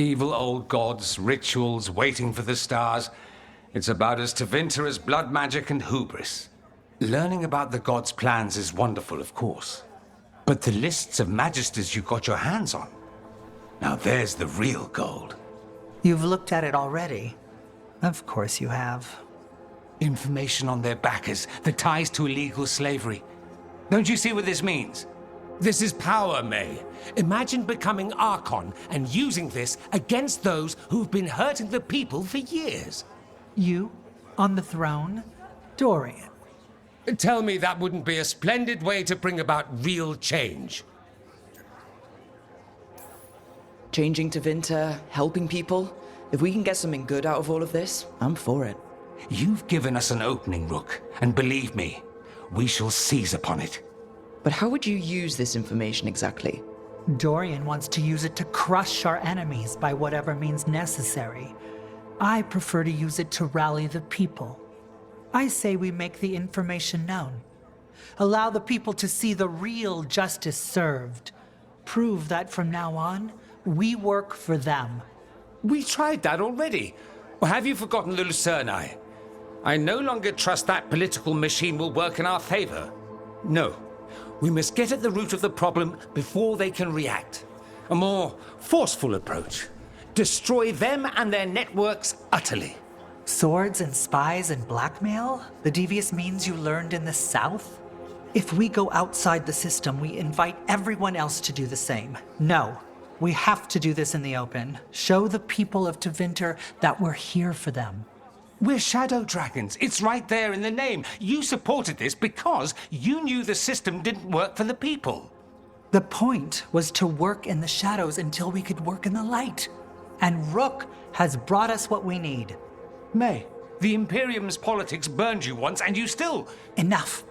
Evil old gods, rituals, waiting for the stars. It's about as Tevinter as blood magic and hubris. Learning about the gods' plans is wonderful, of course. But the lists of magisters you got your hands on, now there's the real gold. You've looked at it already. Of course you have. Information on their backers, the ties to illegal slavery. Don't you see what this means? This is power, May. Imagine becoming Archon and using this against those who've been hurting the people for years. You? On the throne? Dorian. Tell me that wouldn't be a splendid way to bring about real change. Changing to Vinter, helping people. If we can get something good out of all of this, I'm for it. You've given us an opening, Rook, and believe me, we shall seize upon it. But how would you use this information exactly? Dorian wants to use it to crush our enemies by whatever means necessary. I prefer to use it to rally the people. I say we make the information known. Allow the people to see the real justice served. Prove that from now on, we work for them. We tried that already. Or have you forgotten the Lucerni? I no longer trust that political machine will work in our favor. No. We must get at the root of the problem before they can react. A more forceful approach. Destroy them and their networks utterly. Swords and spies and blackmail? The devious means you learned in the South? If we go outside the system, we invite everyone else to do the same. No, we have to do this in the open. Show the people of Tevinter that we're here for them. We're shadow dragons. It's right there in the name. You supported this because you knew the system didn't work for the people. The point was to work in the shadows until we could work in the light. And Rook has brought us what we need. May, the Imperium's politics burned you once and you still... Enough.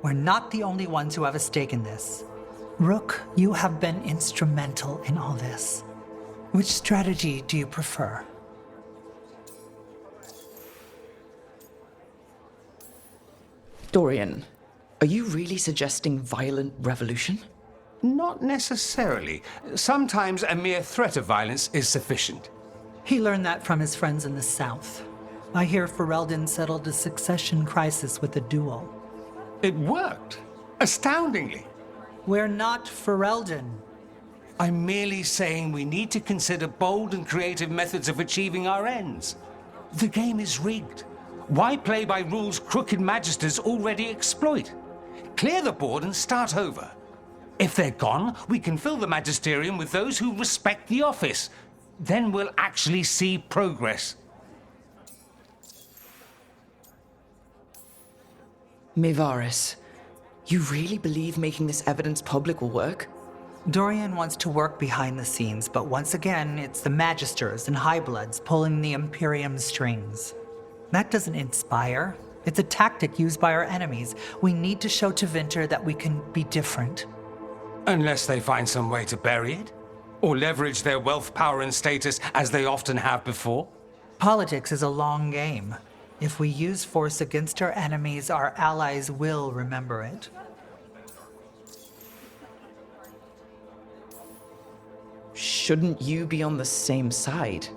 We're not the only ones who have a stake in this. Rook, you have been instrumental in all this. Which strategy do you prefer? Dorian, are you really suggesting violent revolution? Not necessarily. Sometimes a mere threat of violence is sufficient. He learned that from his friends in the South. I hear Ferelden settled a succession crisis with a duel. It worked. Astoundingly. We're not Ferelden. I'm merely saying we need to consider bold and creative methods of achieving our ends. The game is rigged. Why play by rules crooked magisters already exploit? Clear the board and start over. If they're gone, we can fill the magisterium with those who respect the office. Then we'll actually see progress. Mevaris, you really believe making this evidence public will work? Dorian wants to work behind the scenes, but once again, it's the Magisters and Highbloods pulling the Imperium's strings. That doesn't inspire. It's a tactic used by our enemies. We need to show Tevinter that we can be different. Unless they find some way to bury it? Or leverage their wealth, power, and status as they often have before? Politics is a long game. If we use force against our enemies, our allies will remember it. Shouldn't you be on the same side?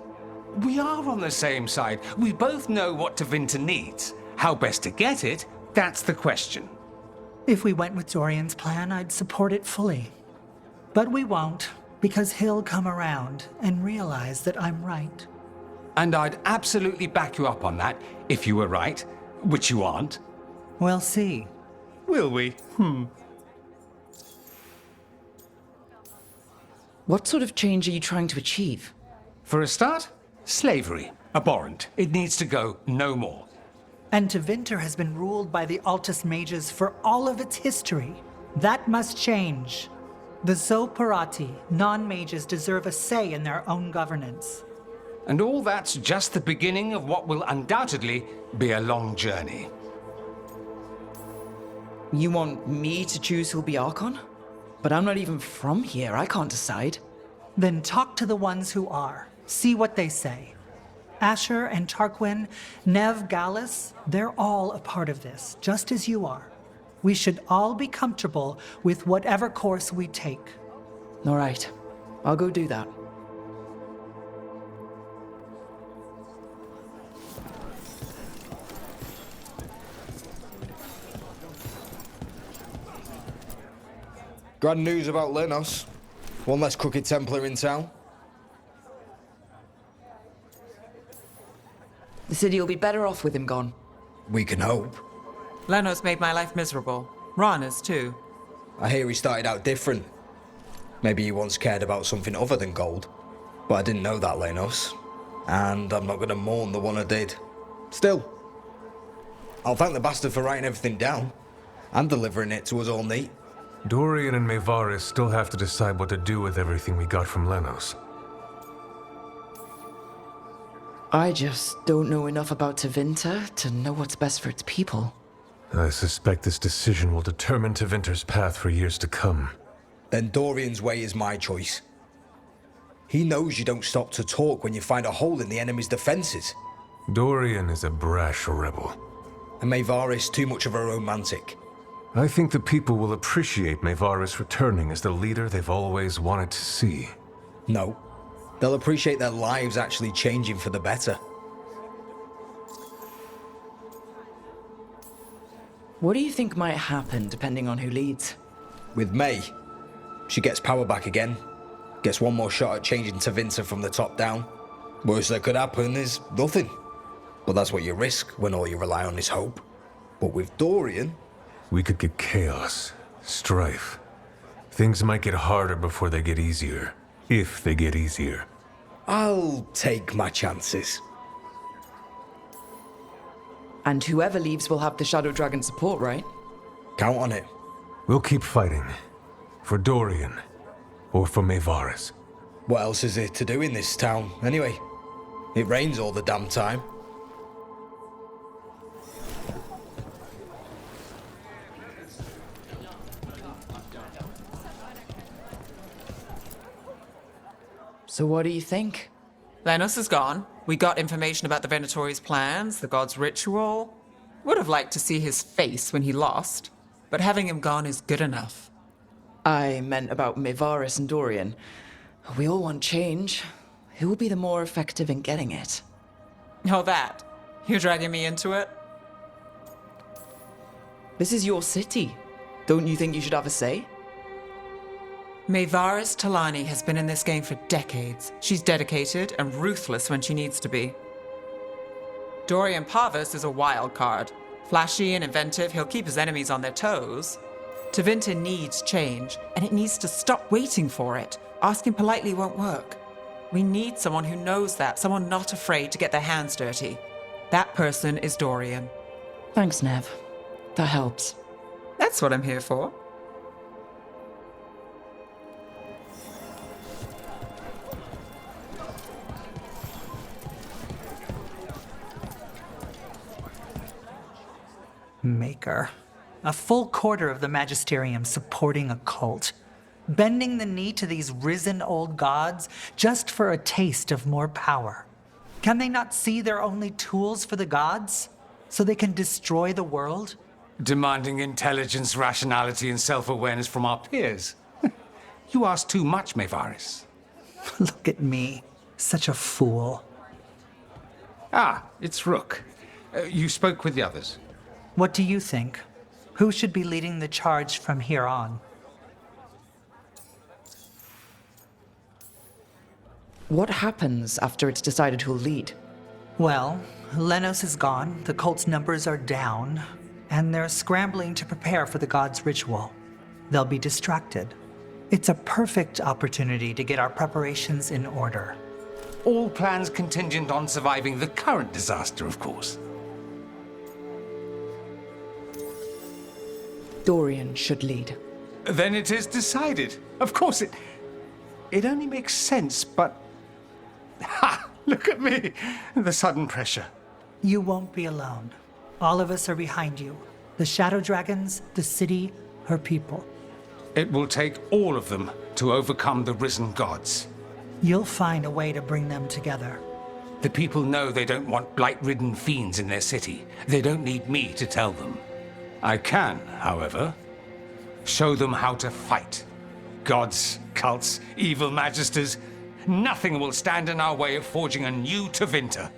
We are on the same side. We both know what Tevinter needs. How best to get it, that's the question. If we went with Dorian's plan, I'd support it fully. But we won't, because he'll come around and realize that I'm right. And I'd absolutely back you up on that, if you were right, which you aren't. We'll see. Will we? What sort of change are you trying to achieve? For a start, slavery. Abhorrent. It needs to go no more. And Tevinter has been ruled by the Altus Mages for all of its history. That must change. The Zoparati, non-mages, deserve a say in their own governance. And all that's just the beginning of what will undoubtedly be a long journey. You want me to choose who'll be Archon? But I'm not even from here, I can't decide. Then talk to the ones who are. See what they say. Asher and Tarquin, Nev, Gallus, they're all a part of this, just as you are. We should all be comfortable with whatever course we take. All right, I'll go do that. Grand news about Lenos. One less crooked Templar in town. The city will be better off with him gone. We can hope. Lenos made my life miserable. Ron is too. I hear he started out different. Maybe he once cared about something other than gold. But I didn't know that, Lenos. And I'm not going to mourn the one I did. Still, I'll thank the bastard for writing everything down. And delivering it to us all neat. Dorian and Maevaris still have to decide what to do with everything we got from Lenos. I just don't know enough about Tevinter to know what's best for its people. I suspect this decision will determine Tevinter's path for years to come. Then Dorian's way is my choice. He knows you don't stop to talk when you find a hole in the enemy's defenses. Dorian is a brash rebel. And Maevaris too much of a romantic. I think the people will appreciate Maevaris returning as the leader they've always wanted to see. No. They'll appreciate their lives actually changing for the better. What do you think might happen depending on who leads? With May, she gets power back again. Gets one more shot at changing Tevinter from the top down. Worst that could happen is nothing. But that's what you risk when all you rely on is hope. But with Dorian... We could get chaos, strife. Things might get harder before they get easier. If they get easier. I'll take my chances. And whoever leaves will have the Shadow Dragon support, right? Count on it. We'll keep fighting. For Dorian. Or for Maevaris. What else is there to do in this town, anyway? It rains all the damn time. So what do you think? Lenos is gone. We got information about the Venatori's plans, the god's ritual. Would have liked to see his face when he lost, but having him gone is good enough. I meant about Maevaris and Dorian. We all want change. Who will be the more effective in getting it? Oh, that. You're dragging me into it? This is your city. Don't you think you should have a say? Maevaris Talani has been in this game for decades. She's dedicated and ruthless when she needs to be. Dorian Parvis is a wild card. Flashy and inventive, he'll keep his enemies on their toes. Tevinter needs change, and it needs to stop waiting for it. Asking politely won't work. We need someone who knows that, someone not afraid to get their hands dirty. That person is Dorian. Thanks, Nev. That helps. That's what I'm here for. Maker. A full quarter of the Magisterium supporting a cult. Bending the knee to these risen old gods just for a taste of more power. Can they not see they're only tools for the gods? So they can destroy the world? Demanding intelligence, rationality, and self-awareness from our peers. You ask too much, Maevaris. Look at me. Such a fool. Ah, it's Rook. You spoke with the others. What do you think? Who should be leading the charge from here on? What happens after it's decided who'll lead? Well, Lenos is gone, the cult's numbers are down, and they're scrambling to prepare for the god's ritual. They'll be distracted. It's a perfect opportunity to get our preparations in order. All plans contingent on surviving the current disaster, of course. Dorian should lead. Then it is decided. Of course, it only makes sense, but... Ha! Look at me! The sudden pressure. You won't be alone. All of us are behind you. The Shadow Dragons, the city, her people. It will take all of them to overcome the risen gods. You'll find a way to bring them together. The people know they don't want blight-ridden fiends in their city. They don't need me to tell them. I can, however, show them how to fight. Gods, cults, evil magisters, nothing will stand in our way of forging a new Tevinter.